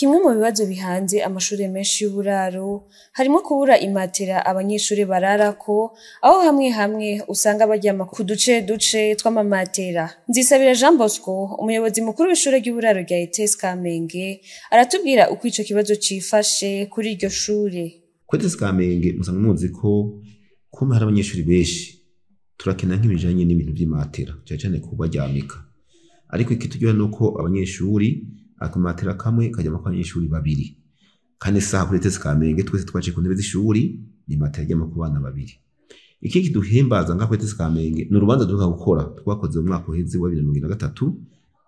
Kimwe mu bibazo bihanze amashure menshi y'uburaro harimo kubura imatera abanyeshure bararako, aho hamwe hamwe usanga baryama ku duce tw'amamatera. Nzisabira Jean Bosco, umuyobozi mukuru w'ishure ry'uburaro rya ETS Kamenge, aratubwira uko ico kibazo cifashe kuri iryo shure. Kuri ETS Kamenge musanzwe muzi ko hari abanyeshure benshi turakena nk'ibijanye n'ibintu vy'imatera, cyane kubaryamika. Ariko ikituryohera nuko abanyeshure akumatera kamwe kajyama kwa abanyeshure babiri. Kandi saha kuri ETS Kamenge twese twaje ku ntebe z'ishuri ni matera ijyama ku bana babiri. Iki kiduhimbaza nga kuri ETS Kamenge ni urubanza duka gukora twakoze mu mwaka uheze wa 2023,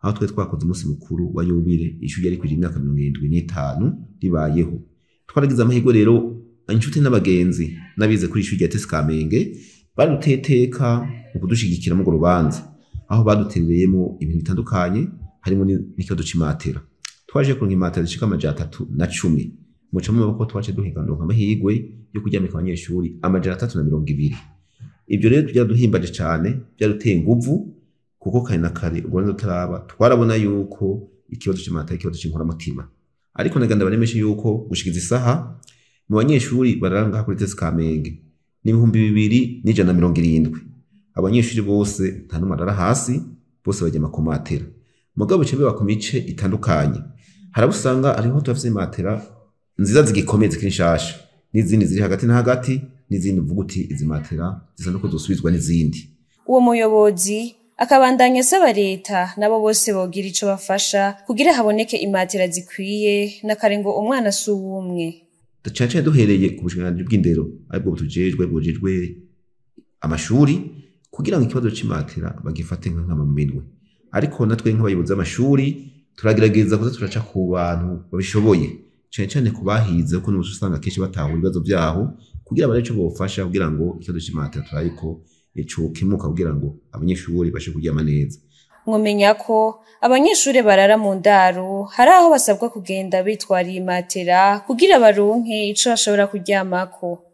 aho twe twakoze umunsi mukuru wa yubile ishuri yari kwije imyaka 75 ribayeho. Twaragize amahirwe rero inshuti n'abagenzi nabize kuri ishuri rya ETS Kamenge baduteteka mu kudushigikira mu rubanza, aho badutereyemo ibintu bitandukanye harimo n'ikibazo c'imatera. Twaje kuronka imatera zishika 310 muca mu bako twaje duhiganwa amahirwe yo kuryamika abanyeshure 320. Ibyo rero byaduhimbaje cyane, byaruteye inguvu kuko kare na kare ubwo turaba twarabona yuko ikibazo c'imatera ikibazo c'inkora mutima. Ariko naganda baremeshe yuko gushikiza isaha mu banyeshure baranga kuri ETS Kamenge ni 2170. Abanyeshure bose nta numwe arara hasi, bose baryama ku matera. Mugabo cembe bakomice itandukanye. Harabusanga ariho tufise imatera nziza zigikomeye zikirishasha, n'izindi ziri hagati na hagati, n'izindi uvuguti izi matera zisa nuko zosubizwa n'izindi. Uwo muyobozi akabandanya asaba leta nabo bose bogira ico bafasha kugira haboneke imatera zikwiye n'akarengo umwana suwumwe. Dacace duhereye ku bushikiranganji bw'indero aribwo bujejwe amashuri kugira ngo ikibazo c'imatera bagifate nk'ama minwe. Ariko natwe nk'abayobozi b'amashuri turagerageza kuza turaca ku bantu babishoboye, cyane kubahize ko n'usanga kenshi batahura ibibazo byaho kugira bare cyo bofasha kugira ngo ikibazo c'imatera turayiko icukemuka kugira ngo abanyeshuri bashe kuryama neza. Mwomenya ko abanyeshure barara mu ndaro hari aho basabwa kugenda bitwariye imatera kugira baronke ico bashobora kuryamako.